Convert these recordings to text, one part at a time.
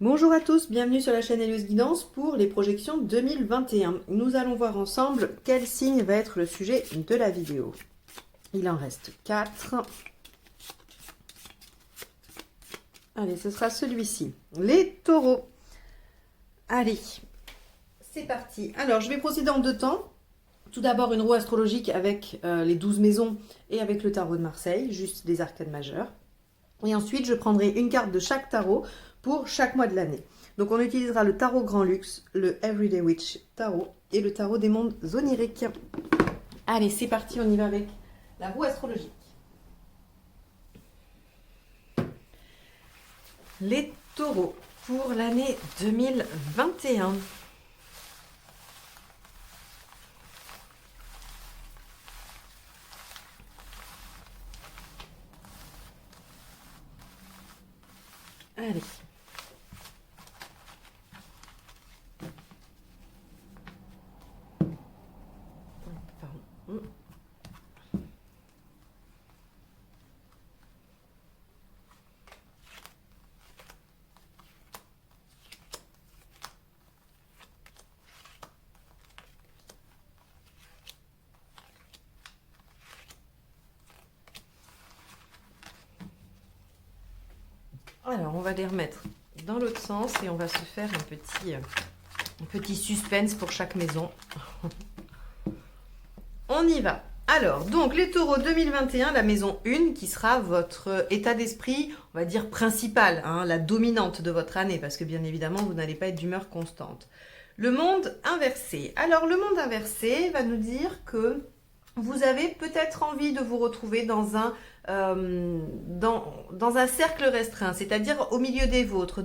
Bonjour à tous, bienvenue sur la chaîne Elios Guidance pour les projections 2021. Nous allons voir ensemble quel signe va être le sujet de la vidéo. Il en reste 4. Allez, ce sera celui-ci. Les taureaux. Allez, c'est parti. Alors, je vais procéder en deux temps. Tout d'abord, une roue astrologique avec les 12 maisons et avec le tarot de Marseille, juste des arcades majeures. Et ensuite, je prendrai une carte de chaque tarot pour chaque mois de l'année. Donc, on utilisera le tarot Grand Luxe, le Everyday Witch Tarot et le tarot des mondes oniriques. Allez, c'est parti, on y va avec la roue astrologique. Les taureaux pour l'année 2021. Allez. Pardon. Alors, on va les remettre dans l'autre sens et on va se faire un petit suspense pour chaque maison. On y va. Alors, donc les taureaux 2021, la maison 1 qui sera votre état d'esprit, on va dire principal, hein, la dominante de votre année, parce que bien évidemment, vous n'allez pas être d'humeur constante. Le monde inversé. Alors, le monde inversé va nous dire que vous avez peut-être envie de vous retrouver dans un cercle restreint, c'est-à-dire au milieu des vôtres,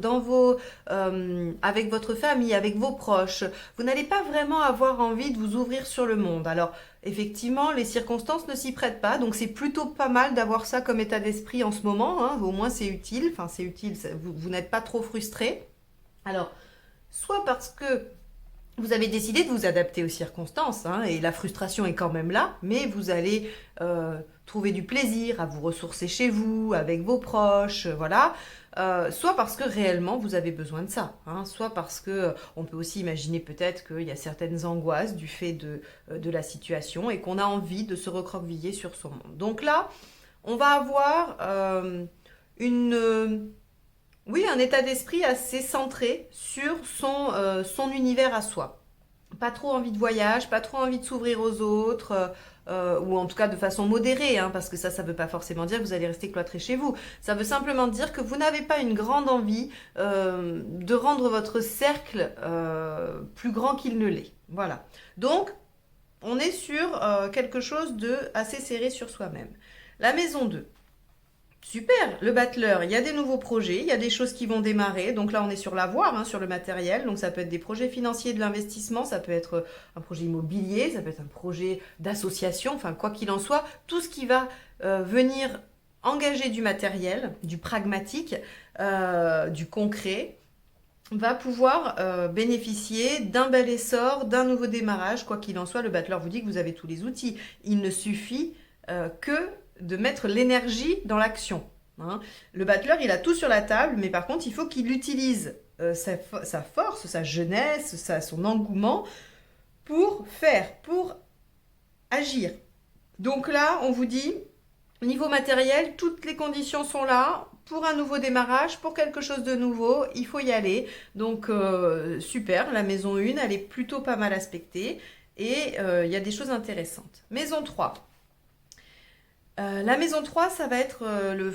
avec votre famille, avec vos proches. Vous n'allez pas vraiment avoir envie de vous ouvrir sur le monde. Alors, effectivement, les circonstances ne s'y prêtent pas, donc c'est plutôt pas mal d'avoir ça comme état d'esprit en ce moment, hein. Au moins c'est utile, vous n'êtes pas trop frustré. Alors, soit parce que vous avez décidé de vous adapter aux circonstances, hein, et la frustration est quand même là, mais vous allez trouver du plaisir à vous ressourcer chez vous, avec vos proches, voilà. Soit parce que réellement vous avez besoin de ça, hein, soit parce que on peut aussi imaginer peut-être qu'il y a certaines angoisses du fait de la situation et qu'on a envie de se recroqueviller sur son monde. Donc là, on va avoir un état d'esprit assez centré sur son univers à soi. Pas trop envie de voyage, pas trop envie de s'ouvrir aux autres, ou en tout cas de façon modérée, hein, parce que ça ne veut pas forcément dire que vous allez rester cloîtré chez vous. Ça veut simplement dire que vous n'avez pas une grande envie de rendre votre cercle plus grand qu'il ne l'est. Voilà. Donc, on est sur quelque chose de assez serré sur soi-même. La maison 2. Super, le battleur, il y a des nouveaux projets, il y a des choses qui vont démarrer. Donc là, on est sur l'avoir, hein, sur le matériel. Donc ça peut être des projets financiers, de l'investissement, ça peut être un projet immobilier, ça peut être un projet d'association, enfin quoi qu'il en soit, tout ce qui va venir engager du matériel, du pragmatique, du concret, va pouvoir bénéficier d'un bel essor, d'un nouveau démarrage. Quoi qu'il en soit, le battleur vous dit que vous avez tous les outils. Il ne suffit que de mettre l'énergie dans l'action, hein. Le battleur, il a tout sur la table, mais par contre, il faut qu'il utilise sa force, sa jeunesse, son engouement pour faire, pour agir. Donc là, on vous dit, niveau matériel, toutes les conditions sont là. Pour un nouveau démarrage, pour quelque chose de nouveau, il faut y aller. Donc, super, la maison 1, elle est plutôt pas mal aspectée. Et il y a des choses intéressantes. Maison 3. La maison 3, ça va être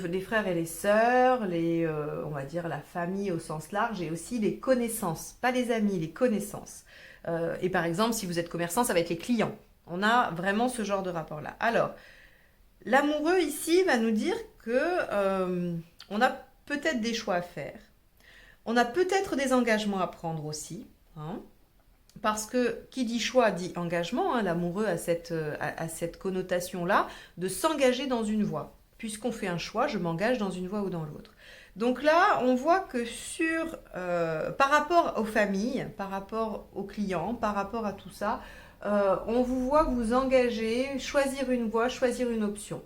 les frères et les sœurs, on va dire la famille au sens large et aussi les connaissances, pas les amis, les connaissances. Et par exemple, si vous êtes commerçant, ça va être les clients. On a vraiment ce genre de rapport-là. Alors, l'amoureux ici va nous dire que on a peut-être des choix à faire. On a peut-être des engagements à prendre aussi, hein. Parce que qui dit choix dit engagement, hein, l'amoureux a cette connotation-là de s'engager dans une voie. Puisqu'on fait un choix, je m'engage dans une voie ou dans l'autre. Donc là, on voit que par rapport aux familles, par rapport aux clients, par rapport à tout ça, on vous voit vous engager, choisir une voie, choisir une option.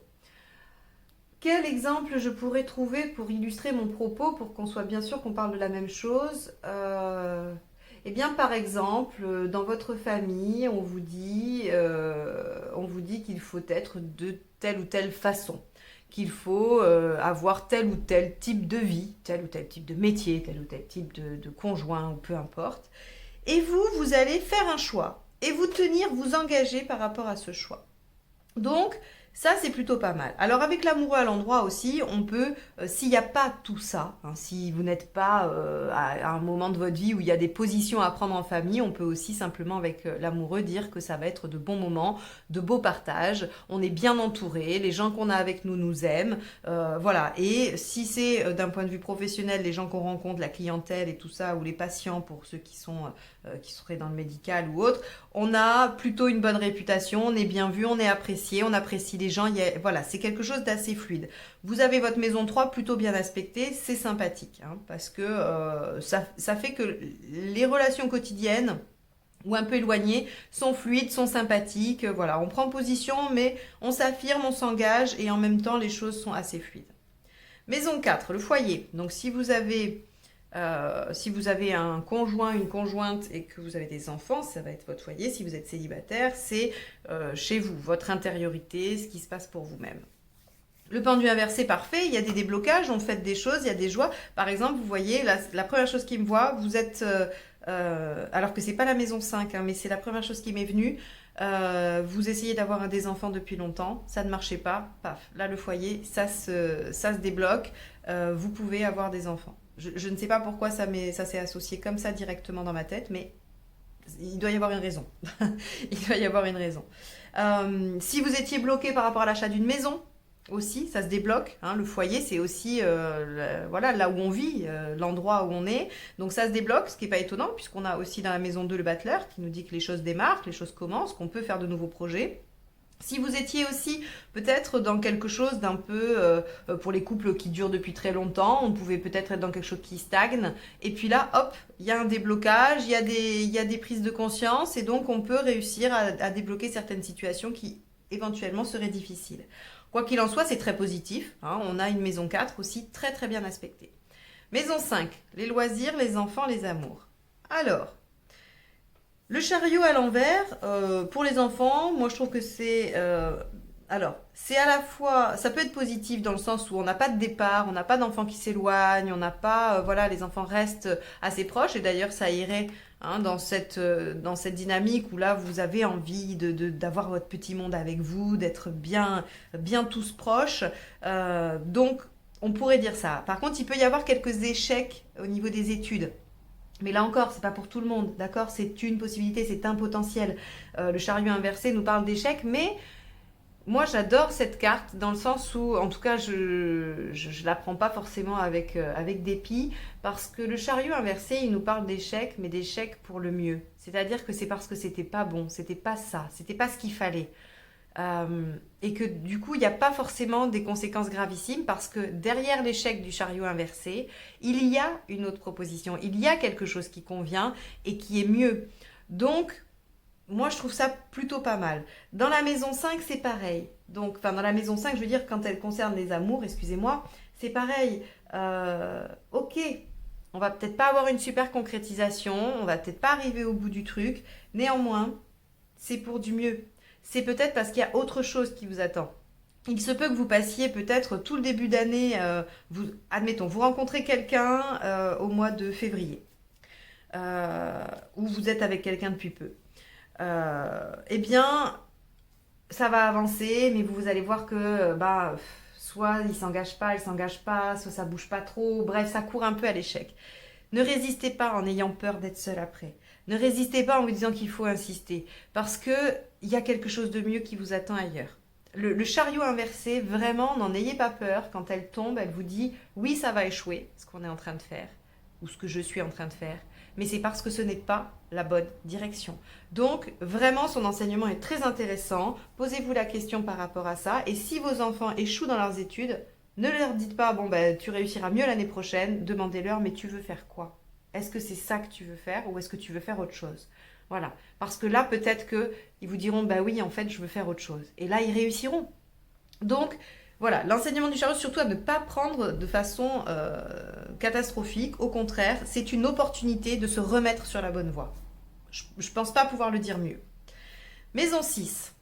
quel exemple je pourrais trouver pour illustrer mon propos, pour qu'on soit bien sûr qu'on parle de la même chose? Eh bien, par exemple, dans votre famille, on vous dit qu'il faut être de telle ou telle façon, qu'il faut avoir tel ou tel type de vie, tel ou tel type de métier, tel ou tel type de conjoint, ou peu importe. Et vous, vous allez faire un choix et vous tenir, vous engager par rapport à ce choix. Donc, ça, c'est plutôt pas mal. Alors, avec l'amoureux à l'endroit aussi, on peut, s'il n'y a pas tout ça, hein, si vous n'êtes pas à un moment de votre vie où il y a des positions à prendre en famille, on peut aussi simplement, avec l'amoureux, dire que ça va être de bons moments, de beaux partages, on est bien entouré, les gens qu'on a avec nous nous aiment, voilà. Et si c'est d'un point de vue professionnel, les gens qu'on rencontre, la clientèle et tout ça, ou les patients pour ceux qui seraient dans le médical ou autre, on a plutôt une bonne réputation, on est bien vu, on est apprécié, on apprécie les gens, voilà, c'est quelque chose d'assez fluide. Vous avez votre maison 3 plutôt bien aspectée, c'est sympathique, hein, parce que ça fait que les relations quotidiennes, ou un peu éloignées, sont fluides, sont sympathiques, voilà, on prend position, mais on s'affirme, on s'engage, et en même temps, les choses sont assez fluides. Maison 4, le foyer. Donc si vous avez un conjoint, une conjointe et que vous avez des enfants, ça va être votre foyer. Si vous êtes célibataire, c'est chez vous, votre intériorité, ce qui se passe pour vous-même. Le pendu inversé, parfait, il y a des déblocages, on fait des choses, il y a des joies. Par exemple, vous voyez, la première chose qui me voit, vous êtes, alors que c'est pas la maison 5, hein, mais c'est la première chose qui m'est venue, vous essayez d'avoir des enfants depuis longtemps, ça ne marchait pas, paf, là le foyer, ça se débloque, vous pouvez avoir des enfants. Je ne sais pas pourquoi ça s'est associé comme ça directement dans ma tête, mais il doit y avoir une raison. Il doit y avoir une raison. Si vous étiez bloqué par rapport à l'achat d'une maison, aussi, ça se débloque, hein, le foyer, c'est aussi voilà, là où on vit, l'endroit où on est. Donc ça se débloque, ce qui n'est pas étonnant, puisqu'on a aussi dans la maison 2 le battleur qui nous dit que les choses démarrent, que les choses commencent, qu'on peut faire de nouveaux projets. Si vous étiez aussi peut-être dans quelque chose d'un peu, pour les couples qui durent depuis très longtemps, on pouvait peut-être être dans quelque chose qui stagne. Et puis là, hop, il y a un déblocage, il y a des prises de conscience, et donc on peut réussir à débloquer certaines situations qui éventuellement seraient difficiles. Quoi qu'il en soit, c'est très positif, hein. On a une maison 4 aussi très très bien aspectée. Maison 5, les loisirs, les enfants, les amours. Alors, le chariot à l'envers, pour les enfants, moi je trouve que c'est à la fois, ça peut être positif dans le sens où on n'a pas de départ, on n'a pas d'enfants qui s'éloignent, on n'a pas, voilà, les enfants restent assez proches, et d'ailleurs ça irait, hein, dans cette dynamique où là vous avez envie d'avoir votre petit monde avec vous, d'être bien tous proches, donc on pourrait dire ça. Par contre, il peut y avoir quelques échecs au niveau des études. Mais là encore, c'est pas pour tout le monde, d'accord? C'est une possibilité, c'est un potentiel. Le chariot inversé nous parle d'échecs, mais moi j'adore cette carte dans le sens où, en tout cas, je la prends pas forcément avec dépit, parce que le chariot inversé, il nous parle d'échecs, mais d'échecs pour le mieux. C'est-à-dire que c'est parce que c'était pas bon, c'était pas ça, c'était pas ce qu'il fallait. Et que du coup, il n'y a pas forcément des conséquences gravissimes parce que derrière l'échec du chariot inversé, il y a une autre proposition, il y a quelque chose qui convient et qui est mieux. Donc, moi, je trouve ça plutôt pas mal. Dans la maison 5, c'est pareil. Donc, enfin, dans la maison 5, je veux dire, quand elle concerne les amours, excusez-moi, c'est pareil. Ok, on va peut-être pas avoir une super concrétisation, on va peut-être pas arriver au bout du truc. Néanmoins, c'est pour du mieux. C'est peut-être parce qu'il y a autre chose qui vous attend. Il se peut que vous passiez peut-être tout le début d'année, admettons, vous rencontrez quelqu'un au mois de février, ou vous êtes avec quelqu'un depuis peu. Eh bien, ça va avancer, mais vous allez voir que soit il s'engage pas, soit ça bouge pas trop, bref, ça court un peu à l'échec. Ne résistez pas en ayant peur d'être seul après. Ne résistez pas en vous disant qu'il faut insister, parce que il y a quelque chose de mieux qui vous attend ailleurs. Le chariot inversé, vraiment, n'en ayez pas peur. Quand elle tombe, elle vous dit oui, ça va échouer, ce qu'on est en train de faire, ou ce que je suis en train de faire, mais c'est parce que ce n'est pas la bonne direction. Donc, vraiment, son enseignement est très intéressant. Posez-vous la question par rapport à ça, et si vos enfants échouent dans leurs études, ne leur dites pas, bon, ben, tu réussiras mieux l'année prochaine, demandez-leur, mais tu veux faire quoi? Est-ce que c'est ça que tu veux faire ou est-ce que tu veux faire autre chose? Voilà. Parce que là, peut-être qu'ils vous diront, bah oui, en fait, je veux faire autre chose. Et là, ils réussiront. Donc, Voilà, l'enseignement du chariot, surtout à ne pas prendre de façon catastrophique. Au contraire, c'est une opportunité de se remettre sur la bonne voie. Je ne pense pas pouvoir le dire mieux. Maison 6.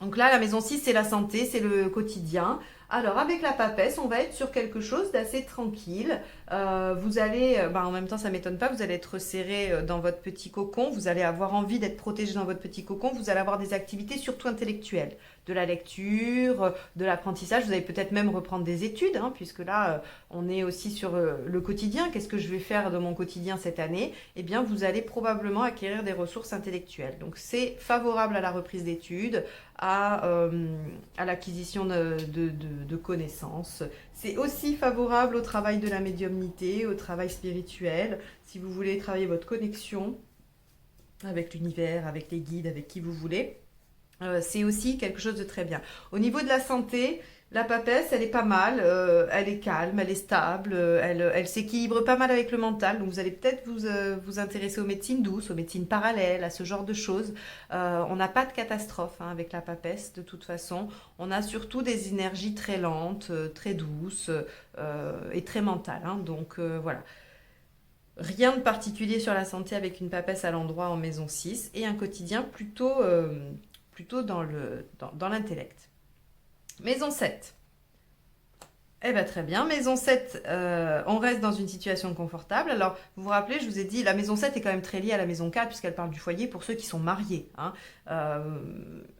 Donc là, la maison 6, c'est la santé, c'est le quotidien. Alors, avec la papesse, on va être sur quelque chose d'assez tranquille. Vous allez, en même temps, ça ne m'étonne pas, vous allez être serré dans votre petit cocon. Vous allez avoir envie d'être protégé dans votre petit cocon. Vous allez avoir des activités surtout intellectuelles. De la lecture, de l'apprentissage. Vous allez peut-être même reprendre des études, hein, puisque là, on est aussi sur le quotidien. Qu'est-ce que je vais faire de mon quotidien cette année? Eh bien, vous allez probablement acquérir des ressources intellectuelles. Donc, c'est favorable à la reprise d'études, à l'acquisition de connaissances. C'est aussi favorable au travail de la médiumnité, au travail spirituel. Si vous voulez travailler votre connexion avec l'univers, avec les guides, avec qui vous voulez, c'est aussi quelque chose de très bien. Au niveau de la santé, la papesse, elle est pas mal, elle est calme, elle est stable, elle s'équilibre pas mal avec le mental. Donc vous allez peut-être vous intéresser aux médecines douces, aux médecines parallèles, à ce genre de choses. On n'a pas de catastrophe hein, avec la papesse de toute façon. On a surtout des énergies très lentes, très douces et très mentales. Hein. Donc voilà. Rien de particulier sur la santé avec une papesse à l'endroit en maison 6 et un quotidien plutôt dans l'intellect. Maison 7. Eh bien, très bien. Maison 7, on reste dans une situation confortable. Alors, vous vous rappelez, je vous ai dit, la maison 7 est quand même très liée à la maison 4 puisqu'elle parle du foyer pour ceux qui sont mariés. Hein.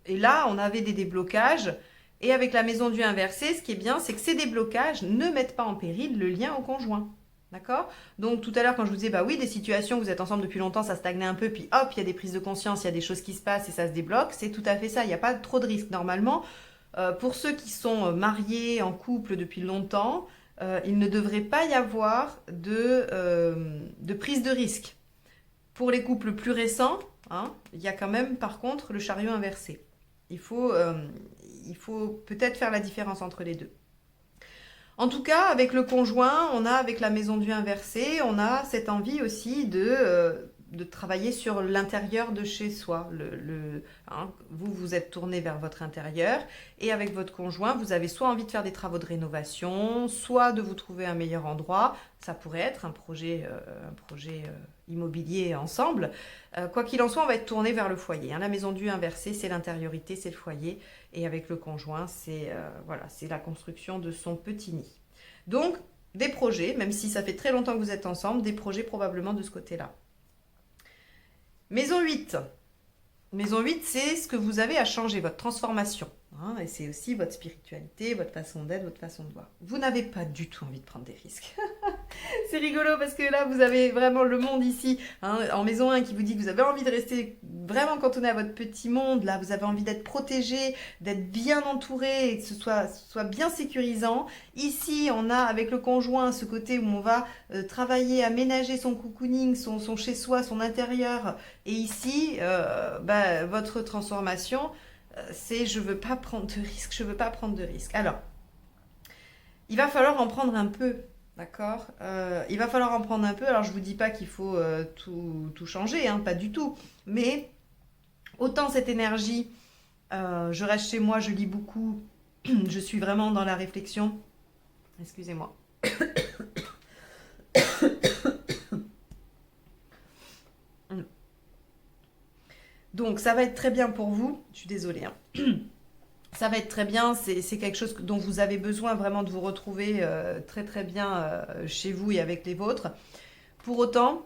Et là, on avait des déblocages. Et avec la maison du inversé, ce qui est bien, c'est que ces déblocages ne mettent pas en péril le lien au conjoint. D'accord? Donc tout à l'heure, quand je vous disais, bah oui, des situations, vous êtes ensemble depuis longtemps, ça stagnait un peu, puis hop, il y a des prises de conscience, il y a des choses qui se passent et ça se débloque, c'est tout à fait ça, il n'y a pas trop de risques. Normalement, pour ceux qui sont mariés, en couple depuis longtemps, il ne devrait pas y avoir de prise de risque. Pour les couples plus récents, hein, il y a quand même par contre le chariot inversé. Il faut peut-être faire la différence entre les deux. En tout cas, avec le conjoint, on a avec la maison du inversé, on a cette envie aussi de travailler sur l'intérieur de chez soi. Vous êtes tourné vers votre intérieur et avec votre conjoint, vous avez soit envie de faire des travaux de rénovation, soit de vous trouver un meilleur endroit. Ça pourrait être un projet immobilier ensemble. Quoi qu'il en soit, on va être tourné vers le foyer. Hein. La maison du inversé, c'est l'intériorité, c'est le foyer. Et avec le conjoint, c'est la construction de son petit nid. Donc, des projets, même si ça fait très longtemps que vous êtes ensemble, des projets probablement de ce côté-là. Maison 8. Maison 8, c'est ce que vous avez à changer, votre transformation. Hein, et c'est aussi votre spiritualité, votre façon d'être, votre façon de voir. Vous n'avez pas du tout envie de prendre des risques. C'est rigolo parce que là, vous avez vraiment le monde ici, hein, en maison 1 qui vous dit que vous avez envie de rester vraiment cantonné à votre petit monde. Là, vous avez envie d'être protégé, d'être bien entouré et que ce soit bien sécurisant. Ici, on a avec le conjoint ce côté où on va travailler, aménager son cocooning, son chez-soi, son intérieur. Et ici, votre transformation, c'est je veux pas prendre de risques, je veux pas prendre de risques. Alors, il va falloir en prendre un peu. D'accord. Il va falloir en prendre un peu. Alors, je ne vous dis pas qu'il faut tout changer, hein, pas du tout. Mais autant cette énergie, je reste chez moi, je lis beaucoup, je suis vraiment dans la réflexion. Excusez-moi. Donc, ça va être très bien pour vous. Je suis désolée. Hein. Ça va être très bien, c'est quelque chose dont vous avez besoin vraiment de vous retrouver très très bien chez vous et avec les vôtres. Pour autant,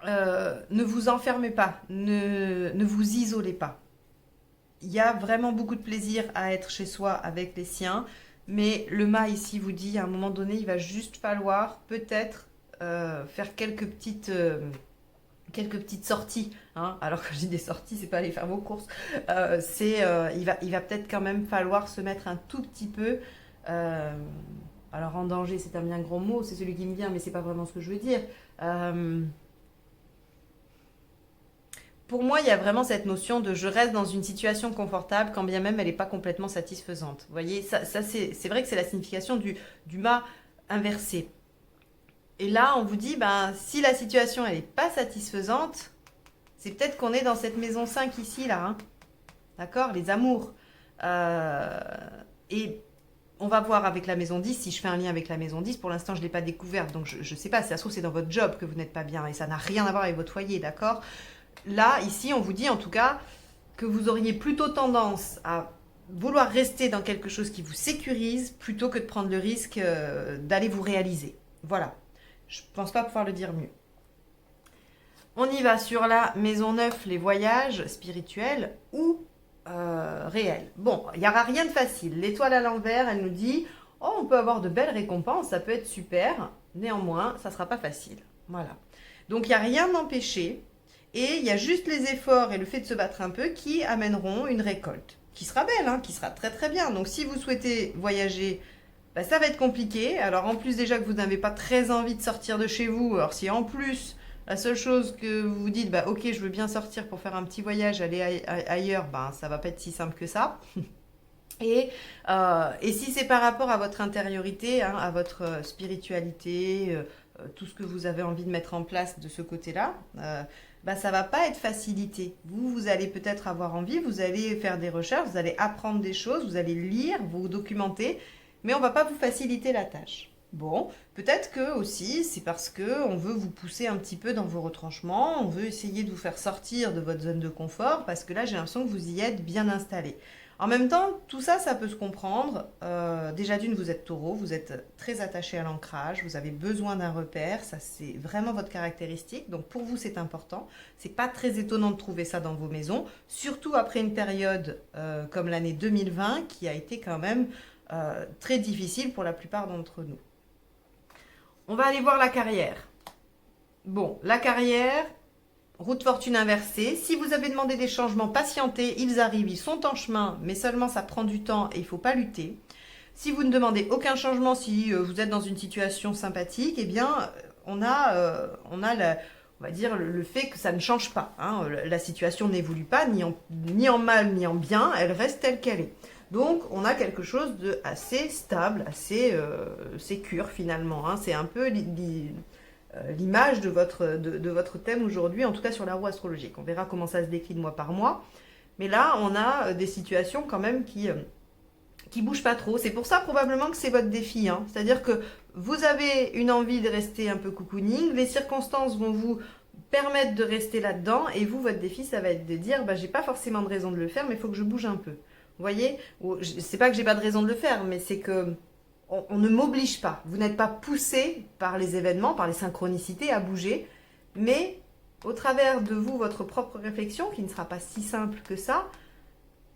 ne vous enfermez pas, ne vous isolez pas. Il y a vraiment beaucoup de plaisir à être chez soi avec les siens, mais le mât ici vous dit à un moment donné, il va juste falloir peut-être faire quelques petites sorties. Hein. Alors quand je dis des sorties, c'est pas aller faire vos courses. Il va peut-être quand même falloir se mettre un tout petit peu. Alors en danger, c'est un bien gros mot, c'est celui qui me vient, mais c'est pas vraiment ce que je veux dire. Pour moi, il y a vraiment cette notion de je reste dans une situation confortable quand bien même elle n'est pas complètement satisfaisante. Vous voyez, ça c'est vrai que c'est la signification du mât inversé. Et là, on vous dit, si la situation elle n'est pas satisfaisante, c'est peut-être qu'on est dans cette maison 5 ici, là. Hein. D'accord? Les amours. Et Et on va voir avec la maison 10, si je fais un lien avec la maison 10, pour l'instant je ne l'ai pas découverte, donc je ne sais pas, si ça se trouve c'est dans votre job que vous n'êtes pas bien, et ça n'a rien à voir avec votre foyer, d'accord? Là, ici, on vous dit en tout cas que vous auriez plutôt tendance à vouloir rester dans quelque chose qui vous sécurise, plutôt que de prendre le risque d'aller vous réaliser. Voilà, je ne pense pas pouvoir le dire mieux. On y va sur la maison 9, les voyages spirituels ou réels. Bon, il n'y aura rien de facile. L'étoile à l'envers, elle nous dit « Oh, on peut avoir de belles récompenses, ça peut être super. Néanmoins, ça ne sera pas facile. » Voilà. Donc, il n'y a rien d'empêché. Et il y a juste les efforts et le fait de se battre un peu qui amèneront une récolte. Qui sera belle, hein, qui sera très très bien. Donc, si vous souhaitez voyager, bah, ça va être compliqué. Alors, en plus déjà que vous n'avez pas très envie de sortir de chez vous, alors si en plus... La seule chose que vous vous dites, bah, ok, je veux bien sortir pour faire un petit voyage, aller ailleurs, bah, ça va pas être si simple que ça. Et si c'est par rapport à votre intériorité, hein, à votre spiritualité, tout ce que vous avez envie de mettre en place de ce côté-là, bah, ça va pas être facilité. Vous allez peut-être avoir envie, vous allez faire des recherches, vous allez apprendre des choses, vous allez lire, vous documenter, mais on va pas vous faciliter la tâche. Bon, peut-être que aussi c'est parce que on veut vous pousser un petit peu dans vos retranchements, on veut essayer de vous faire sortir de votre zone de confort parce que là j'ai l'impression que vous y êtes bien installé. En même temps, tout ça, ça peut se comprendre. Déjà d'une, vous êtes taureau, vous êtes très attaché à l'ancrage, vous avez besoin d'un repère, ça c'est vraiment votre caractéristique. Donc pour vous c'est important. C'est pas très étonnant de trouver ça dans vos maisons, surtout après une période comme l'année 2020 qui a été quand même très difficile pour la plupart d'entre nous. On va aller voir la carrière. Bon, la carrière, route fortune inversée. Si vous avez demandé des changements, patientez, ils arrivent, ils sont en chemin, mais seulement ça prend du temps et il ne faut pas lutter. Si vous ne demandez aucun changement, si vous êtes dans une situation sympathique, eh bien, on a on va dire le fait que ça ne change pas. Hein. La situation n'évolue pas, ni en mal, ni en bien, elle reste telle qu'elle est. Donc, on a quelque chose de assez stable, assez sécure finalement. Hein. C'est un peu l'image de votre thème aujourd'hui, en tout cas sur la roue astrologique. On verra comment ça se décline mois par mois. Mais là, on a des situations quand même qui bougent pas trop. C'est pour ça probablement que c'est votre défi. Hein. C'est-à-dire que vous avez une envie de rester un peu cocooning, les circonstances vont vous permettre de rester là-dedans, et vous, votre défi, ça va être de dire, bah, j'ai pas forcément de raison de le faire, mais il faut que je bouge un peu. Vous voyez, c'est pas que j'ai pas de raison de le faire, mais c'est que on ne m'oblige pas. Vous n'êtes pas poussé par les événements, par les synchronicités à bouger, mais au travers de vous, votre propre réflexion, qui ne sera pas si simple que ça,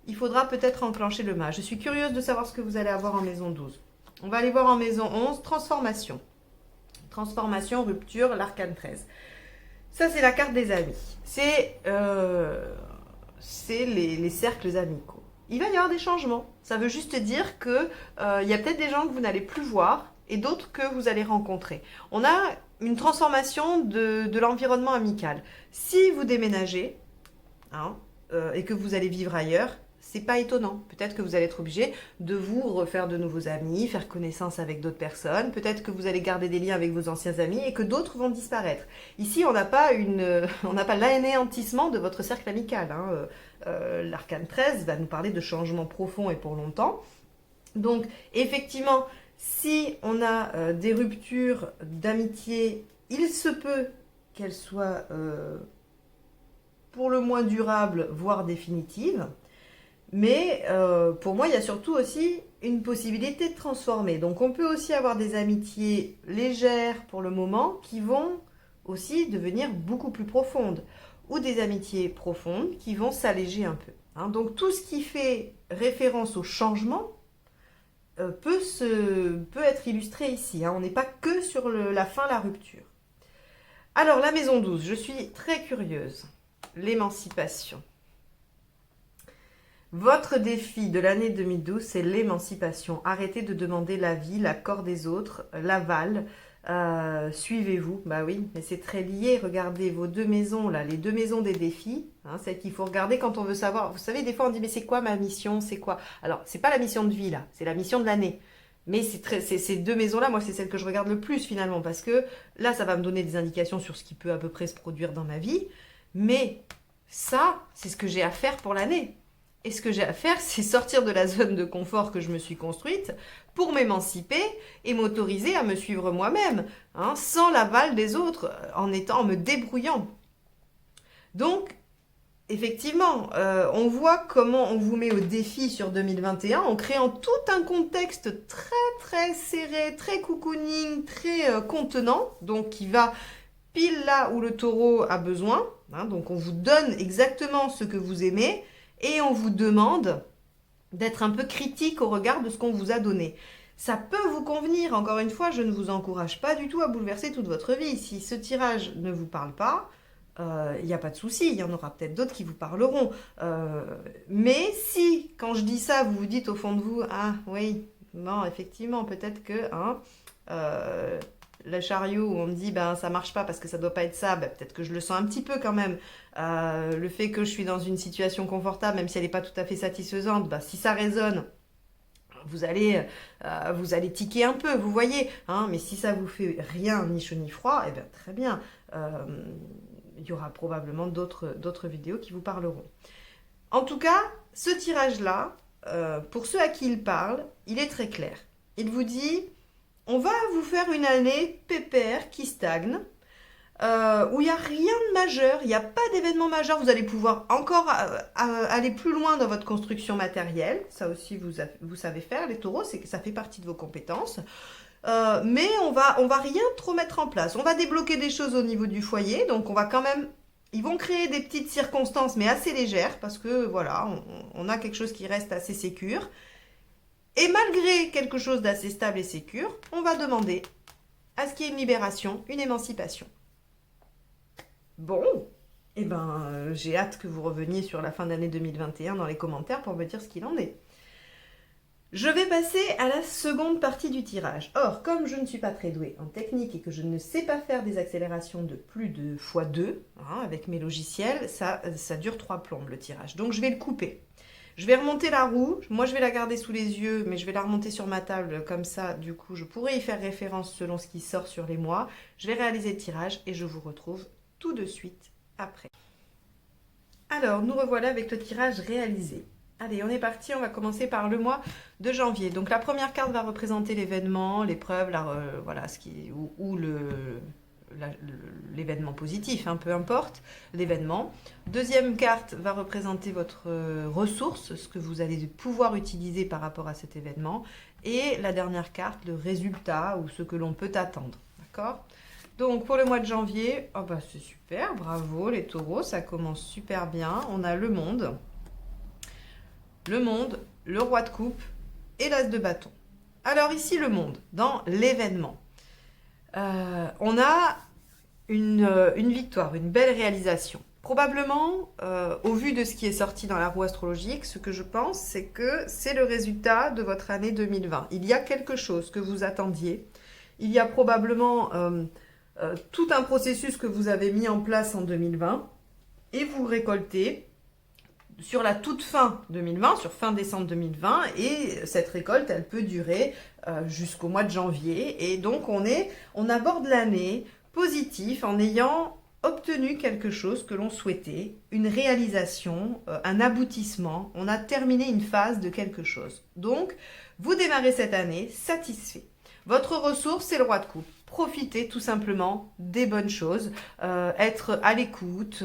il faudra peut-être enclencher le mage. Je suis curieuse de savoir ce que vous allez avoir en maison 12. On va aller voir en maison 11, transformation. Transformation, rupture, l'arcane 13. Ça, c'est la carte des amis. C'est les cercles amicaux. Il va y avoir des changements. Ça veut juste dire que il y a peut-être des gens que vous n'allez plus voir et d'autres que vous allez rencontrer. On a une transformation de l'environnement amical. Si vous déménagez hein, et que vous allez vivre ailleurs, c'est pas étonnant. Peut-être que vous allez être obligé de vous refaire de nouveaux amis, faire connaissance avec d'autres personnes. Peut-être que vous allez garder des liens avec vos anciens amis et que d'autres vont disparaître. Ici, on n'a pas l'anéantissement de votre cercle amical. Hein. L'arcane 13 va nous parler de changements profonds et pour longtemps. Donc, effectivement, si on a des ruptures d'amitié, il se peut qu'elles soient pour le moins durables, voire définitives. Mais pour moi, il y a surtout aussi une possibilité de transformer. Donc on peut aussi avoir des amitiés légères pour le moment qui vont aussi devenir beaucoup plus profondes. Ou des amitiés profondes qui vont s'alléger un peu. Hein. Donc tout ce qui fait référence au changement peut être illustré ici. Hein. On n'est pas que sur la fin, la rupture. Alors la maison 12, je suis très curieuse. L'émancipation. Votre défi de l'année 2012, c'est l'émancipation. Arrêtez de demander l'avis, l'accord des autres, l'aval. Suivez-vous. Bah oui, mais c'est très lié. Regardez vos deux maisons, là, les deux maisons des défis. Hein, celles qu'il faut regarder quand on veut savoir. Vous savez, des fois, on dit, mais c'est quoi ma mission? C'est quoi? Alors, c'est pas la mission de vie, là. C'est la mission de l'année. Mais ces deux maisons-là, moi, c'est celle que je regarde le plus, finalement. Parce que là, ça va me donner des indications sur ce qui peut à peu près se produire dans ma vie. Mais ça, c'est ce que j'ai à faire pour l'année. Et ce que j'ai à faire, c'est sortir de la zone de confort que je me suis construite pour m'émanciper et m'autoriser à me suivre moi-même, hein, sans l'aval des autres, en me débrouillant. Donc, effectivement, on voit comment on vous met au défi sur 2021 en créant tout un contexte très très serré, très cocooning, très contenant, donc qui va pile là où le taureau a besoin. Hein, donc on vous donne exactement ce que vous aimez et on vous demande d'être un peu critique au regard de ce qu'on vous a donné. Ça peut vous convenir, encore une fois, je ne vous encourage pas du tout à bouleverser toute votre vie. Si ce tirage ne vous parle pas, il n'y a pas de souci, il y en aura peut-être d'autres qui vous parleront. Mais si, quand je dis ça, vous vous dites au fond de vous, ah oui, non, effectivement, peut-être que le chariot où on me dit ben ça marche pas parce que ça doit pas être ça, ben, peut-être que je le sens un petit peu quand même. Le fait que je suis dans une situation confortable, même si elle n'est pas tout à fait satisfaisante, ben, si ça résonne, vous allez tiquer un peu, vous voyez. Hein, mais si ça vous fait rien, ni chaud ni froid, eh bien très bien. Il y aura probablement d'autres vidéos qui vous parleront. En tout cas, ce tirage-là, pour ceux à qui il parle, il est très clair. Il vous dit, on va vous faire une année pépère qui stagne, où il n'y a rien de majeur, il n'y a pas d'événement majeur, vous allez pouvoir encore aller plus loin dans votre construction matérielle, ça aussi vous savez faire, les taureaux, c'est que ça fait partie de vos compétences. Mais on va rien trop mettre en place. On va débloquer des choses au niveau du foyer, donc on va quand même... Ils vont créer des petites circonstances, mais assez légères, parce que voilà, on a quelque chose qui reste assez sécure. Et malgré quelque chose d'assez stable et sécure, on va demander à ce qu'il y ait une libération, une émancipation. Bon, eh ben, j'ai hâte que vous reveniez sur la fin d'année 2021 dans les commentaires pour me dire ce qu'il en est. Je vais passer à la seconde partie du tirage. Or, comme je ne suis pas très douée en technique et que je ne sais pas faire des accélérations de plus de x2, hein, avec mes logiciels, ça dure 3 plombes le tirage. Donc je vais le couper. Je vais remonter la roue. Moi, je vais la garder sous les yeux, mais je vais la remonter sur ma table. Comme ça, du coup, je pourrai y faire référence selon ce qui sort sur les mois. Je vais réaliser le tirage et je vous retrouve tout de suite après. Alors, nous revoilà avec le tirage réalisé. Allez, on est parti, on va commencer par le mois de janvier. Donc la première carte va représenter l'événement, l'épreuve, voilà, l'événement positif, hein, peu importe l'événement. Deuxième carte va représenter votre ressource, ce que vous allez pouvoir utiliser par rapport à cet événement. Et la dernière carte, le résultat ou ce que l'on peut attendre. D'accord ? Donc pour le mois de janvier, oh bah c'est super, bravo les taureaux, ça commence super bien. On a le monde, le roi de coupe et l'as de bâton. Alors ici le monde, dans l'événement. On a une victoire, une belle réalisation. Probablement, au vu de ce qui est sorti dans la roue astrologique, ce que je pense, c'est que c'est le résultat de votre année 2020. Il y a quelque chose que vous attendiez. Il y a probablement tout un processus que vous avez mis en place en 2020 et vous récoltez sur la toute fin 2020, sur fin décembre 2020, et cette récolte, elle peut durer jusqu'au mois de janvier. Et donc, on aborde l'année positif en ayant obtenu quelque chose que l'on souhaitait, une réalisation, un aboutissement. On a terminé une phase de quelque chose. Donc, vous démarrez cette année satisfait. Votre ressource, c'est le roi de coupe. Profitez tout simplement des bonnes choses, être à l'écoute,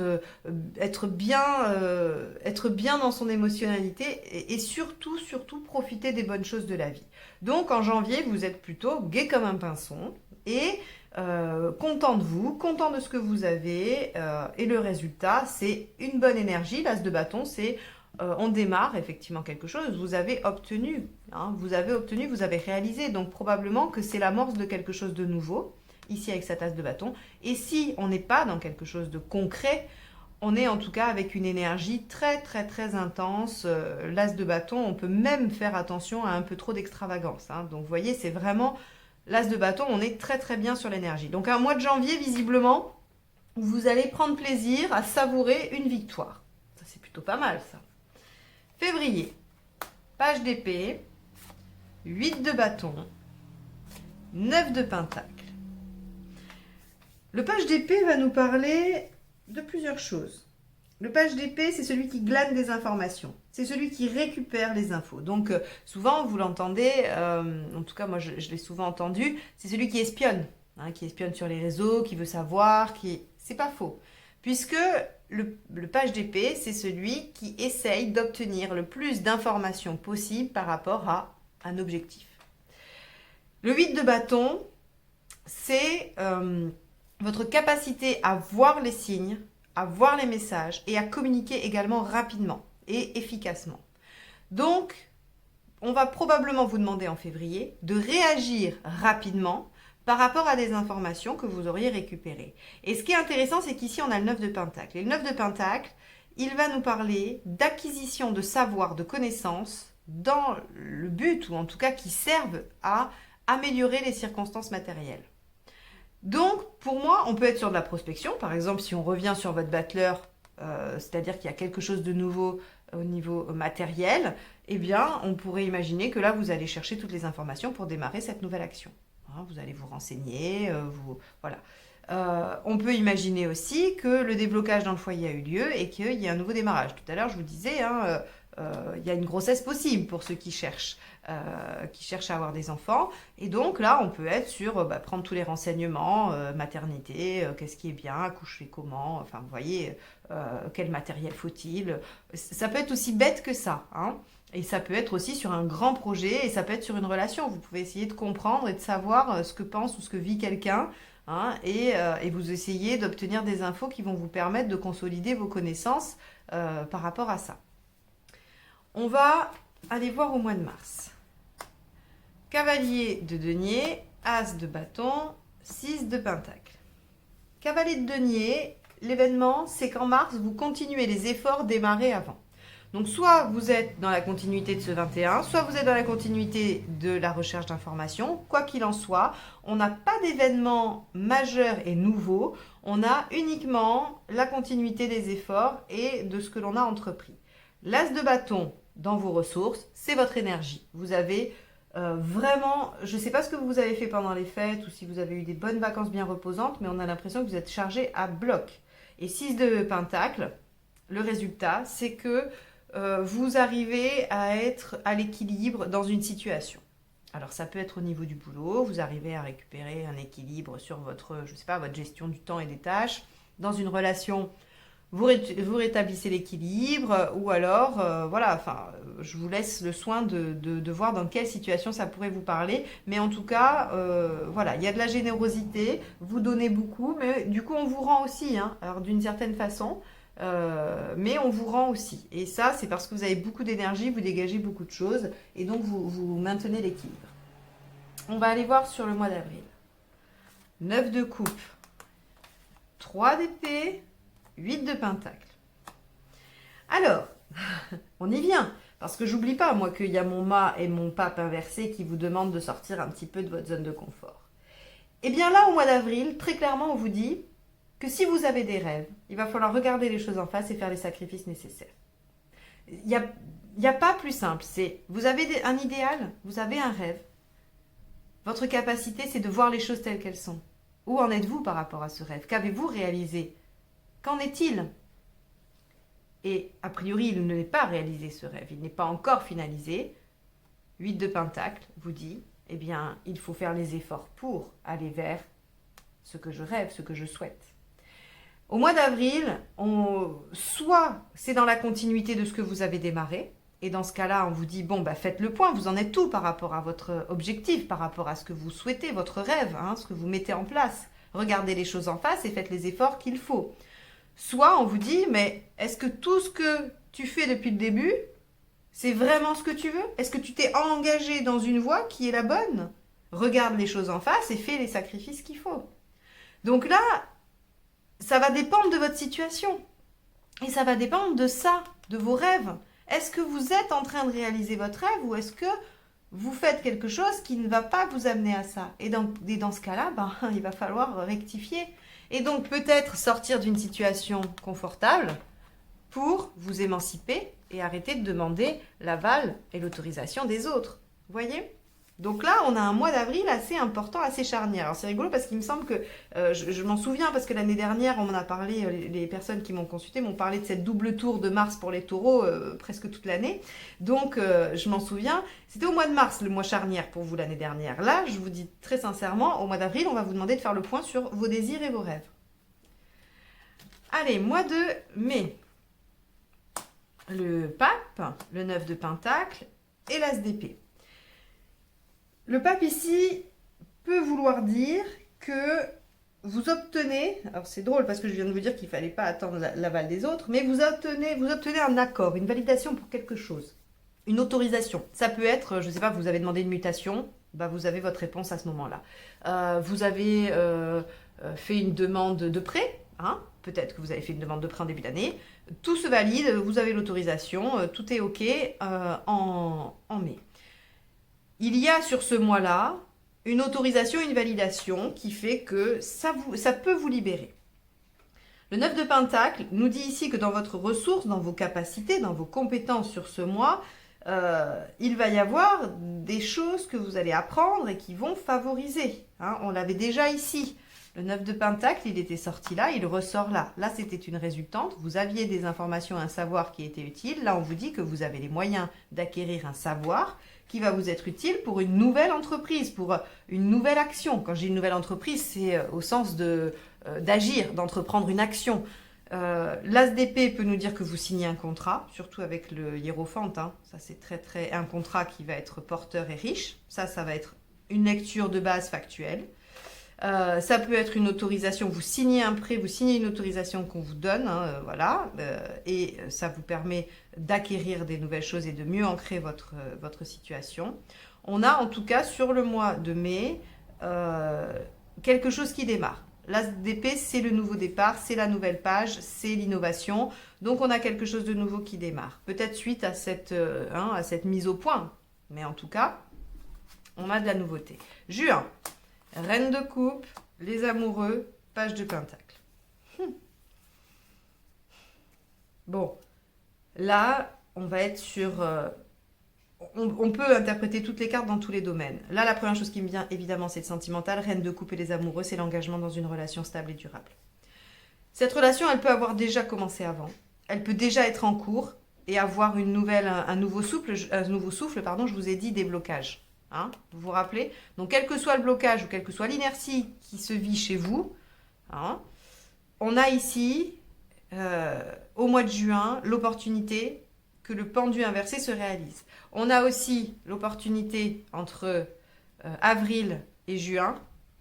être bien dans son émotionnalité et surtout profiter des bonnes choses de la vie. Donc en janvier, vous êtes plutôt gai comme un pinson et content de vous, content de ce que vous avez et le résultat, c'est une bonne énergie. L'as de bâton, c'est on démarre effectivement quelque chose, vous avez obtenu, vous avez réalisé, donc probablement que c'est l'amorce de quelque chose de nouveau, ici avec cette as de bâton. Et si on n'est pas dans quelque chose de concret, on est en tout cas avec une énergie très très très intense. L'as de bâton, on peut même faire attention à un peu trop d'extravagance. Donc vous voyez, c'est vraiment l'as de bâton, on est très très bien sur l'énergie. Donc un mois de janvier, visiblement, vous allez prendre plaisir à savourer une victoire. Ça, c'est plutôt pas mal ça. Février, page d'épée, 8 de bâton, 9 de pentacle. Le page d'épée va nous parler de plusieurs choses. Le page d'épée, c'est celui qui glane des informations. c'est celui qui récupère les infos. Donc souvent, vous l'entendez, en tout cas moi je l'ai souvent entendu, c'est celui qui espionne, hein, qui espionne sur les réseaux, qui veut savoir, C'est pas faux. Puisque le page d'épée, c'est celui qui essaye d'obtenir le plus d'informations possible par rapport à un objectif. Le 8 de bâton, c'est votre capacité à voir les signes, à voir les messages et à communiquer également rapidement et efficacement. Donc, on va probablement vous demander en février de réagir rapidement par rapport à des informations que vous auriez récupérées. Et ce qui est intéressant, c'est qu'ici, on a le 9 de Pentacle. Et le 9 de Pentacle, il va nous parler d'acquisition de savoir, de connaissances dans le but, ou en tout cas qui servent à améliorer les circonstances matérielles. Donc, pour moi, on peut être sur de la prospection. Par exemple, si on revient sur votre battleur, c'est-à-dire qu'il y a quelque chose de nouveau au niveau matériel, eh bien, on pourrait imaginer que là, vous allez chercher toutes les informations pour démarrer cette nouvelle action. Hein, vous allez vous renseigner, voilà. On peut imaginer aussi que le déblocage dans le foyer a eu lieu et qu'il y a un nouveau démarrage. Tout à l'heure, je vous disais, il y a une grossesse possible pour ceux qui cherchent à avoir des enfants. Et donc là, on peut être sur prendre tous les renseignements, maternité, qu'est-ce qui est bien, accoucher comment, enfin, vous voyez, quel matériel faut-il. Ça peut être aussi bête que ça, hein. Et ça peut être aussi sur un grand projet et ça peut être sur une relation. Vous pouvez essayer de comprendre et de savoir ce que pense ou ce que vit quelqu'un, hein, et vous essayez d'obtenir des infos qui vont vous permettre de consolider vos connaissances par rapport à ça. On va aller voir au mois de mars. Cavalier de denier, as de bâton, 6 de pentacle. Cavalier de denier, l'événement, c'est qu'en mars, vous continuez les efforts démarrés avant. Donc, soit vous êtes dans la continuité de ce 21, soit vous êtes dans la continuité de la recherche d'informations. Quoi qu'il en soit, on n'a pas d'événement majeur et nouveau. On a uniquement la continuité des efforts et de ce que l'on a entrepris. L'as de bâton dans vos ressources, c'est votre énergie. Vous avez vraiment, je ne sais pas ce que vous avez fait pendant les fêtes ou si vous avez eu des bonnes vacances bien reposantes, mais on a l'impression que vous êtes chargé à bloc. Et 6 de pentacle, le résultat, c'est que vous arrivez à être à l'équilibre dans une situation. Alors ça peut être au niveau du boulot, vous arrivez à récupérer un équilibre sur votre gestion du temps et des tâches. Dans une relation, vous rétablissez l'équilibre, ou alors, je vous laisse le soin de voir dans quelle situation ça pourrait vous parler. Mais en tout cas, il y a de la générosité, vous donnez beaucoup, mais du coup on vous rend aussi, hein, alors d'une certaine façon. Mais on vous rend aussi. Et ça, c'est parce que vous avez beaucoup d'énergie, vous dégagez beaucoup de choses, et donc vous maintenez l'équilibre. On va aller voir sur le mois d'avril. 9 de coupe, 3 d'épée, 8 de pentacle. Alors, on y vient, parce que j'oublie pas, moi, qu'il y a mon mât et mon pape inversé qui vous demandent de sortir un petit peu de votre zone de confort. Et bien là, au mois d'avril, très clairement, on vous dit que si vous avez des rêves, il va falloir regarder les choses en face et faire les sacrifices nécessaires. Il n'y a pas plus simple. Vous avez un idéal, vous avez un rêve. Votre capacité, c'est de voir les choses telles qu'elles sont. Où en êtes-vous par rapport à ce rêve? Qu'avez-vous réalisé? Qu'en est-il? Et a priori, il ne l'est pas réalisé, ce rêve. Il n'est pas encore finalisé. 8 de pentacle vous dit, eh bien, il faut faire les efforts pour aller vers ce que je rêve, ce que je souhaite. Au mois d'avril, soit c'est dans la continuité de ce que vous avez démarré, et dans ce cas-là, on vous dit, faites le point, vous en êtes où par rapport à votre objectif, par rapport à ce que vous souhaitez, votre rêve, hein, ce que vous mettez en place. Regardez les choses en face et faites les efforts qu'il faut. Soit on vous dit, mais est-ce que tout ce que tu fais depuis le début, c'est vraiment ce que tu veux? Est-ce que tu t'es engagé dans une voie qui est la bonne? Regarde les choses en face et fais les sacrifices qu'il faut. Donc là, ça va dépendre de votre situation. Et ça va dépendre de ça, de vos rêves. Est-ce que vous êtes en train de réaliser votre rêve ou est-ce que vous faites quelque chose qui ne va pas vous amener à ça? Et dans ce cas-là, il va falloir rectifier. Et donc peut-être sortir d'une situation confortable pour vous émanciper et arrêter de demander l'aval et l'autorisation des autres. Vous voyez? Donc là, on a un mois d'avril assez important, assez charnière. Alors c'est rigolo parce qu'il me semble que, je m'en souviens parce que l'année dernière, on m'en a parlé, les personnes qui m'ont consulté m'ont parlé de cette double tour de Mars pour les taureaux presque toute l'année. Donc je m'en souviens, c'était au mois de mars, le mois charnière pour vous l'année dernière. Là, je vous dis très sincèrement, au mois d'avril, on va vous demander de faire le point sur vos désirs et vos rêves. Allez, mois de mai. Le pape, le 9 de Pentacle et l'As d'épée. Le pape ici peut vouloir dire que vous obtenez, alors c'est drôle parce que je viens de vous dire qu'il ne fallait pas attendre l'aval des autres, mais vous obtenez un accord, une validation pour quelque chose, une autorisation. Ça peut être, je ne sais pas, vous avez demandé une mutation, bah vous avez votre réponse à ce moment-là. Vous avez fait une demande de prêt, hein, peut-être que vous avez fait une demande de prêt en début d'année, tout se valide, vous avez l'autorisation, tout est OK en mai. Il y a sur ce mois-là une autorisation, une validation qui fait que ça peut vous libérer. Le 9 de Pentacle nous dit ici que dans votre ressource, dans vos capacités, dans vos compétences sur ce mois, il va y avoir des choses que vous allez apprendre et qui vont favoriser. Hein, on l'avait déjà ici. Le 9 de Pentacle, il était sorti là, il ressort là. Là, c'était une résultante. Vous aviez des informations, un savoir qui était utile. Là, on vous dit que vous avez les moyens d'acquérir un savoir qui va vous être utile pour une nouvelle entreprise, pour une nouvelle action. Quand je dis une nouvelle entreprise, c'est au sens d'agir, d'entreprendre une action. L'As d'épée peut nous dire que vous signez un contrat, surtout avec le hiérophante. Hein. Ça, c'est très un contrat qui va être porteur et riche. Ça va être une lecture de base factuelle. Ça peut être une autorisation, vous signez un prêt, vous signez une autorisation qu'on vous donne, hein, voilà, et ça vous permet d'acquérir des nouvelles choses et de mieux ancrer votre situation. On a en tout cas sur le mois de mai quelque chose qui démarre. L'As d'épée, c'est le nouveau départ, c'est la nouvelle page, c'est l'innovation. Donc on a quelque chose de nouveau qui démarre. Peut-être suite à cette mise au point, mais en tout cas, on a de la nouveauté. Juin. Reine de coupe, les amoureux, page de pentacle. Bon, là, on va être sur... on peut interpréter toutes les cartes dans tous les domaines. Là, la première chose qui me vient, évidemment, c'est le sentimental. Reine de coupe et les amoureux, c'est l'engagement dans une relation stable et durable. Cette relation, elle peut avoir déjà commencé avant. Elle peut déjà être en cours et avoir un nouveau souffle, je vous ai dit déblocage. Hein, vous vous rappelez? Donc, quel que soit le blocage ou quelle que soit l'inertie qui se vit chez vous, hein, on a ici, au mois de juin, l'opportunité que le pendu inversé se réalise. On a aussi l'opportunité entre avril et juin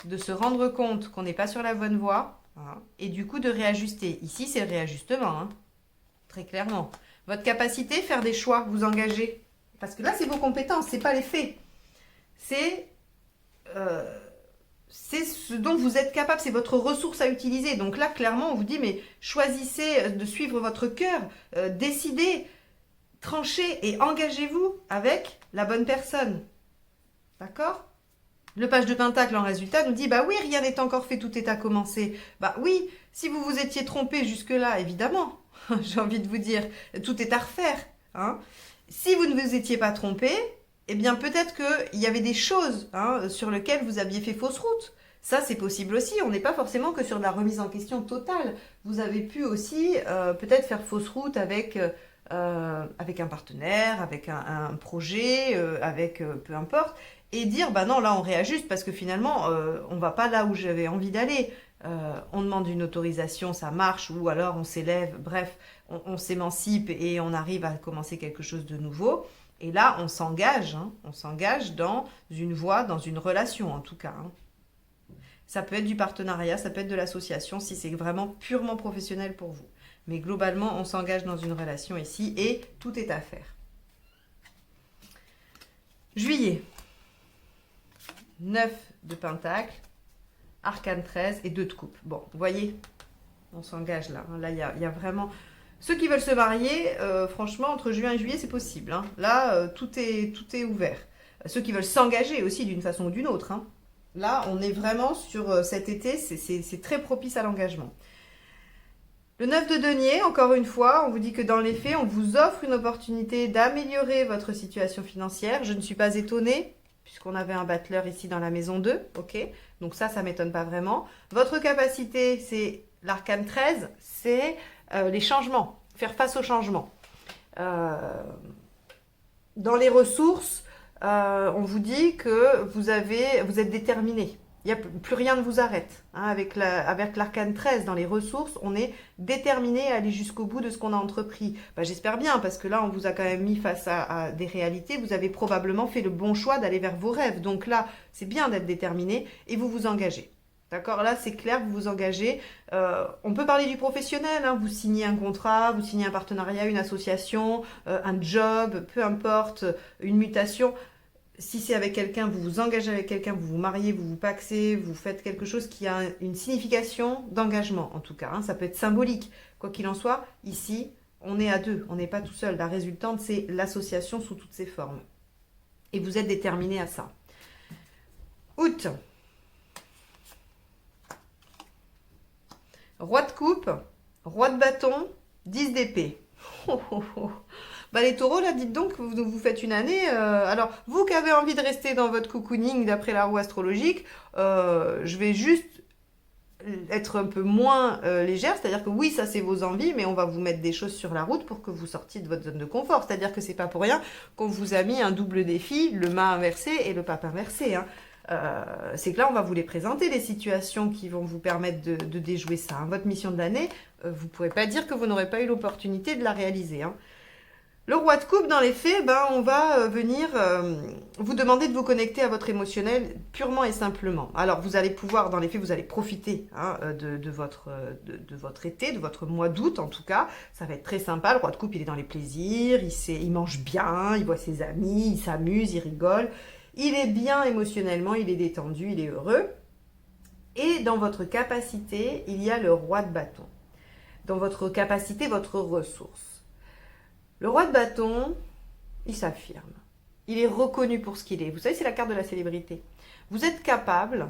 de se rendre compte qu'on n'est pas sur la bonne voie, hein, et du coup de réajuster. Ici, c'est le réajustement, hein, très clairement. Votre capacité, faire des choix, vous engager. Parce que là, c'est vos compétences, c'est pas les faits. C'est ce dont vous êtes capable, c'est votre ressource à utiliser. Donc là, clairement, on vous dit, mais choisissez de suivre votre cœur, décidez, tranchez et engagez-vous avec la bonne personne. D'accord? Le page de Pentacle, en résultat, nous dit, bah oui, rien n'est encore fait, tout est à commencer. Bah oui, si vous vous étiez trompé jusque-là, évidemment, j'ai envie de vous dire, tout est à refaire. Hein. Si vous ne vous étiez pas trompé, eh bien peut-être qu'il y avait des choses, hein, sur lesquelles vous aviez fait fausse route. Ça, c'est possible aussi. On n'est pas forcément que sur de la remise en question totale. Vous avez pu aussi peut-être faire fausse route avec un partenaire, avec un projet, avec peu importe, et dire, bah non, là on réajuste parce que finalement, on va pas là où j'avais envie d'aller. On demande une autorisation, ça marche, ou alors on s'élève, bref, on s'émancipe et on arrive à commencer quelque chose de nouveau. Et là, on s'engage dans une voie, dans une relation en tout cas. Hein. Ça peut être du partenariat, ça peut être de l'association, si c'est vraiment purement professionnel pour vous. Mais globalement, on s'engage dans une relation ici et tout est à faire. Juillet. 9 de Pentacle, Arcane 13 et 2 de coupe. Bon, vous voyez, on s'engage là. Là, il y a vraiment... Ceux qui veulent se marier, franchement, entre juin et juillet, c'est possible. Hein. Là, tout est ouvert. Ceux qui veulent s'engager aussi d'une façon ou d'une autre. Hein. Là, on est vraiment sur cet été, c'est très propice à l'engagement. Le 9 de denier, encore une fois, on vous dit que dans les faits, on vous offre une opportunité d'améliorer votre situation financière. Je ne suis pas étonnée. puisqu'on avait un battleur ici dans la maison 2, ok? Donc ça m'étonne pas vraiment. Votre capacité, c'est l'arcane 13, c'est les changements, faire face aux changements. Dans les ressources, on vous dit que vous êtes déterminé. Plus rien ne vous arrête. Hein. Avec l'arcane 13, dans les ressources, on est déterminé à aller jusqu'au bout de ce qu'on a entrepris. Bah, j'espère bien, parce que là, on vous a quand même mis face à des réalités. Vous avez probablement fait le bon choix d'aller vers vos rêves. Donc là, c'est bien d'être déterminé et vous vous engagez. D'accord? Là, c'est clair, vous vous engagez. On peut parler du professionnel. Hein. Vous signez un contrat, vous signez un partenariat, une association, un job, peu importe, une mutation. Si c'est avec quelqu'un, vous vous engagez avec quelqu'un, vous vous mariez, vous vous pacsez, vous faites quelque chose qui a une signification d'engagement, en tout cas. Hein. Ça peut être symbolique. Quoi qu'il en soit, ici, on est à deux, on n'est pas tout seul. La résultante, c'est l'association sous toutes ses formes. Et vous êtes déterminé à ça. Août. Roi de coupe, roi de bâton, 10 d'épée. Bah les taureaux, là, dites donc, vous faites une année. Alors, vous qui avez envie de rester dans votre cocooning d'après la roue astrologique, je vais juste être un peu moins légère. C'est-à-dire que oui, ça c'est vos envies, mais on va vous mettre des choses sur la route pour que vous sortiez de votre zone de confort. C'est-à-dire que c'est pas pour rien qu'on vous a mis un double défi, le mât inversé et le pape inversé. Hein. C'est que là, on va vous les présenter, les situations qui vont vous permettre de déjouer ça. Hein. Votre mission de l'année, vous ne pourrez pas dire que vous n'aurez pas eu l'opportunité de la réaliser. Hein. Le roi de coupe, dans les faits, on va venir vous demander de vous connecter à votre émotionnel purement et simplement. Alors, vous allez pouvoir, dans les faits, vous allez profiter hein, de votre été, de votre mois d'août en tout cas. Ça va être très sympa. Le roi de coupe, il est dans les plaisirs, il mange bien, il voit ses amis, il s'amuse, il rigole. Il est bien émotionnellement, il est détendu, il est heureux. Et dans votre capacité, il y a le roi de bâton. Dans votre capacité, votre ressource. Le roi de bâton, il s'affirme. Il est reconnu pour ce qu'il est. Vous savez, c'est la carte de la célébrité. Vous êtes capable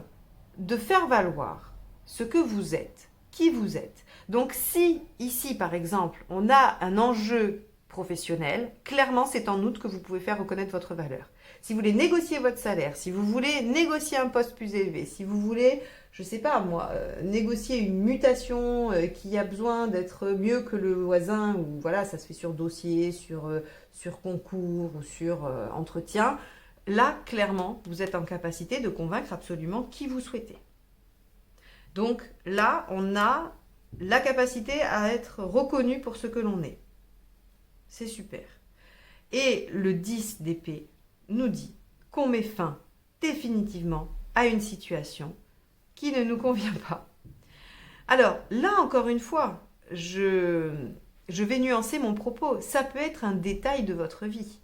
de faire valoir ce que vous êtes, qui vous êtes. Donc si, ici par exemple, on a un enjeu professionnel, clairement c'est en août que vous pouvez faire reconnaître votre valeur. Si vous voulez négocier votre salaire, si vous voulez négocier un poste plus élevé, si vous voulez, je ne sais pas moi, négocier une mutation qui a besoin d'être mieux que le voisin, ou voilà, ça se fait sur dossier, sur concours ou sur entretien, là, clairement, vous êtes en capacité de convaincre absolument qui vous souhaitez. Donc là, on a la capacité à être reconnu pour ce que l'on est. C'est super. Et le 10 d'épée nous dit qu'on met fin définitivement à une situation qui ne nous convient pas. Alors là, encore une fois, je vais nuancer mon propos. Ça peut être un détail de votre vie,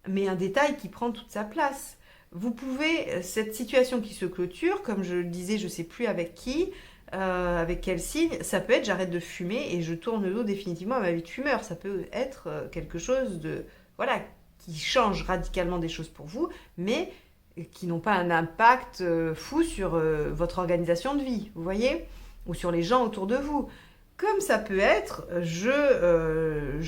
mais un détail qui prend toute sa place. Vous pouvez, cette situation qui se clôture, comme je le disais, je ne sais plus avec qui, avec quel signe, ça peut être j'arrête de fumer et je tourne le dos définitivement à ma vie de fumeur. Ça peut être quelque chose de, voilà, qui change radicalement des choses pour vous, mais qui n'ont pas un impact fou sur votre organisation de vie, vous voyez, ou sur les gens autour de vous. Comme ça peut être, je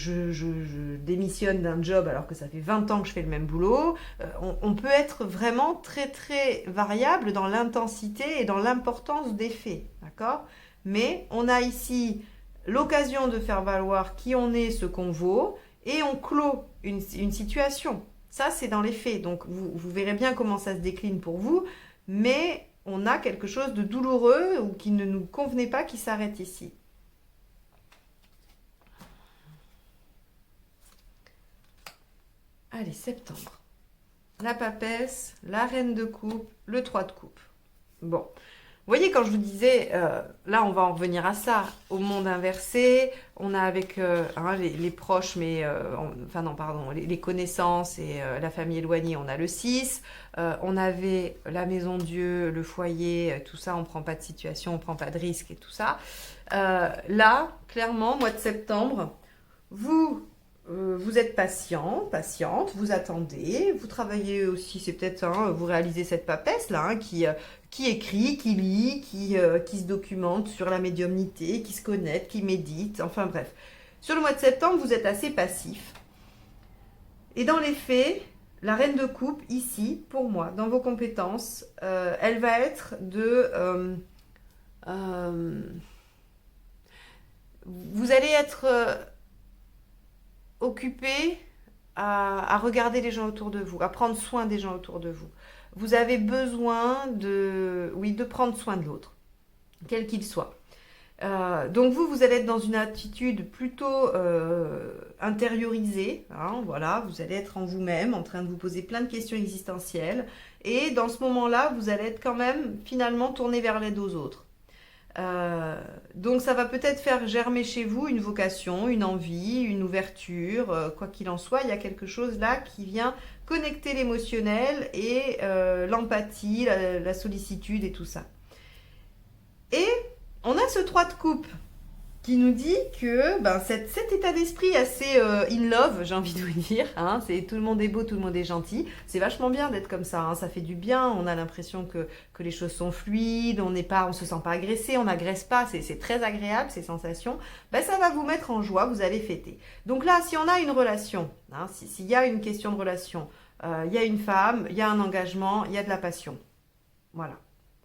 démissionne d'un job alors que ça fait 20 ans que je fais le même boulot. On peut être vraiment très très variable dans l'intensité et dans l'importance des faits, d'accord ? Mais on a ici l'occasion de faire valoir qui on est, ce qu'on vaut, et on clôt une situation. Ça, c'est dans les faits. Donc, vous verrez bien comment ça se décline pour vous, mais on a quelque chose de douloureux ou qui ne nous convenait pas qui s'arrête ici. Allez, septembre. La papesse, la reine de coupe, le 3 de coupe. Bon. Vous voyez, quand je vous disais, là, on va en revenir à ça, au monde inversé, on a avec les proches, mais, enfin non, pardon, les connaissances et la famille éloignée, on a le 6, on avait la maison Dieu, le foyer, tout ça, on ne prend pas de situation, on ne prend pas de risque et tout ça. Là, clairement, mois de septembre, vous êtes patient, patiente, vous attendez, vous travaillez aussi, c'est peut-être, vous réalisez cette papesse là, qui écrit, qui lit, qui se documente sur la médiumnité, qui se connecte, qui médite, enfin bref. Sur le mois de septembre, vous êtes assez passif. Et dans les faits, La reine de coupe, ici, pour moi, dans vos compétences, elle va être de... euh, vous allez être occupé à regarder les gens autour de vous, à prendre soin des gens autour de vous. Vous avez besoin de, oui, de prendre soin de l'autre, quel qu'il soit. Donc vous allez être dans une attitude plutôt intériorisée, hein, voilà, vous allez être en vous-même, en train de vous poser plein de questions existentielles, et dans ce moment-là, vous allez être quand même finalement tourné vers l'aide aux autres. Donc ça va peut-être faire germer chez vous une vocation, une envie, une ouverture, quoi qu'il en soit, il y a quelque chose là qui vient connecter l'émotionnel et l'empathie, la sollicitude et tout ça. Et on a ce 3 de coupe qui nous dit que ben, cet état d'esprit assez in love, j'ai envie de vous dire, hein, c'est tout le monde est beau, tout le monde est gentil, c'est vachement bien d'être comme ça, hein, ça fait du bien, on a l'impression que les choses sont fluides, on se sent pas agressé, on n'agresse pas, c'est très agréable ces sensations, ben, ça va vous mettre en joie, vous allez fêter. Donc là, si on a une relation, hein, s'il y a une question de relation, il y a une femme, il y a un engagement, il y a de la passion, voilà,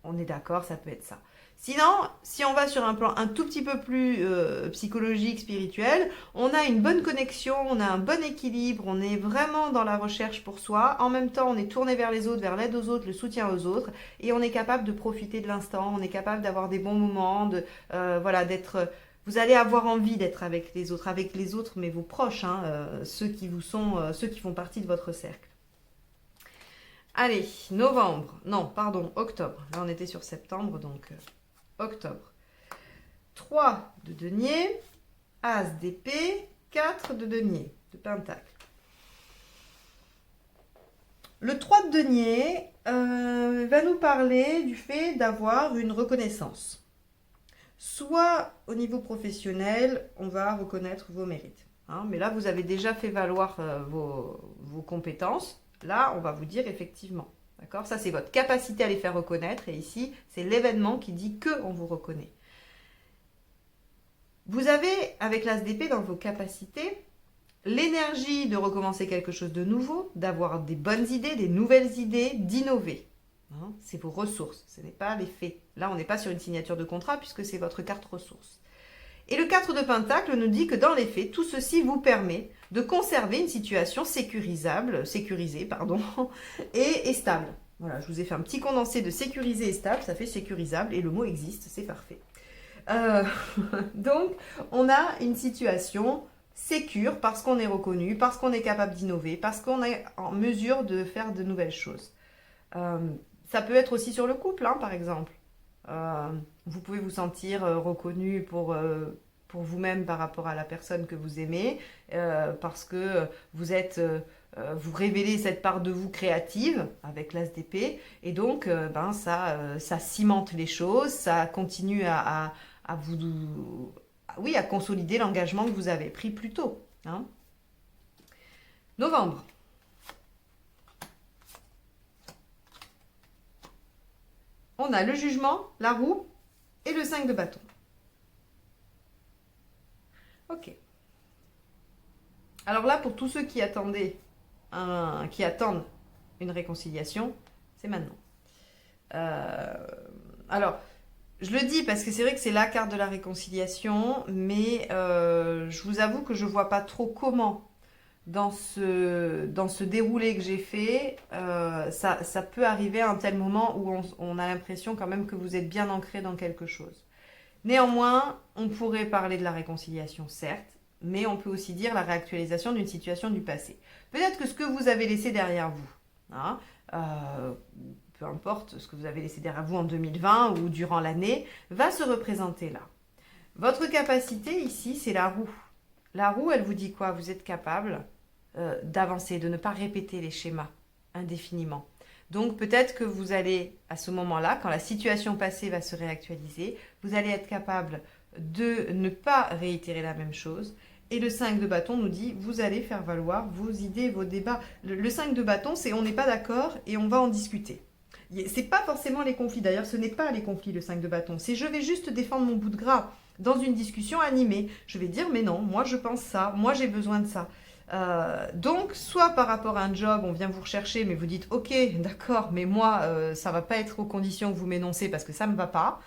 on est d'accord, ça peut être ça. Sinon, si on va sur un plan un tout petit peu plus psychologique, spirituel, on a une bonne connexion, on a un bon équilibre, on est vraiment dans la recherche pour soi. En même temps, on est tourné vers les autres, vers l'aide aux autres, le soutien aux autres, et on est capable de profiter de l'instant, on est capable d'avoir des bons moments, voilà, d'être. Vous allez avoir envie d'être avec les autres, mais vos proches, hein, ceux qui font partie de votre cercle. Allez, octobre. Là, on était sur septembre, donc. Octobre. 3 de denier, As d'épée, 4 de denier, de pentacle. Le 3 de denier va nous parler du fait d'avoir une reconnaissance. Soit au niveau professionnel, on va reconnaître vos mérites. Hein, mais là, vous avez déjà fait valoir vos compétences. Là, on va vous dire effectivement. D'accord ? Ça, c'est votre capacité à les faire reconnaître. Et ici, c'est l'événement qui dit qu'on vous reconnaît. Vous avez, avec l'As d'épée dans vos capacités, l'énergie de recommencer quelque chose de nouveau, d'avoir des bonnes idées, des nouvelles idées, d'innover. Hein, c'est vos ressources, ce n'est pas les faits. Là, on n'est pas sur une signature de contrat puisque c'est votre carte ressources. Et le 4 de Pentacle nous dit que dans les faits, tout ceci vous permet de conserver une situation sécurisée, et stable. Voilà, je vous ai fait un petit condensé de sécurisé et stable, ça fait sécurisable, et le mot existe, c'est parfait. Donc, on a une situation sécure parce qu'on est reconnu, parce qu'on est capable d'innover, parce qu'on est en mesure de faire de nouvelles choses. Ça peut être aussi sur le couple, hein, par exemple. Vous pouvez vous sentir reconnu pour vous-même par rapport à la personne que vous aimez, parce que vous révélez cette part de vous créative avec l'As d'épée, et donc ça cimente les choses, ça continue à consolider l'engagement que vous avez pris plus tôt. Hein. Novembre. On a le jugement, la roue et le 5 de bâton. Ok. Alors là, pour tous ceux qui attendent une réconciliation, c'est maintenant. Alors, je le dis parce que c'est vrai que c'est la carte de la réconciliation, mais je vous avoue que je ne vois pas trop comment, dans ce déroulé que j'ai fait, ça peut arriver à un tel moment où on a l'impression quand même que vous êtes bien ancré dans quelque chose. Néanmoins, on pourrait parler de la réconciliation, certes, mais on peut aussi dire la réactualisation d'une situation du passé. Peut-être que ce que vous avez laissé derrière vous, hein, peu importe ce que vous avez laissé derrière vous en 2020 ou durant l'année, va se représenter là. Votre capacité ici, c'est la roue. La roue, elle vous dit quoi ? Vous êtes capable d'avancer, de ne pas répéter les schémas indéfiniment. Donc peut-être que vous allez, à ce moment-là, quand la situation passée va se réactualiser, vous allez être capable de ne pas réitérer la même chose. Et le 5 de bâton nous dit, vous allez faire valoir vos idées, vos débats. Le 5 de bâton, c'est on n'est pas d'accord et on va en discuter. C'est pas forcément les conflits. D'ailleurs, ce n'est pas les conflits, le 5 de bâton. C'est je vais juste défendre mon bout de gras dans une discussion animée. Je vais dire, mais non, moi je pense ça, moi j'ai besoin de ça. Donc, soit par rapport à un job, on vient vous rechercher, mais vous dites, ok, d'accord, mais moi, ça va pas être aux conditions que vous m'énoncez parce que ça me va pas.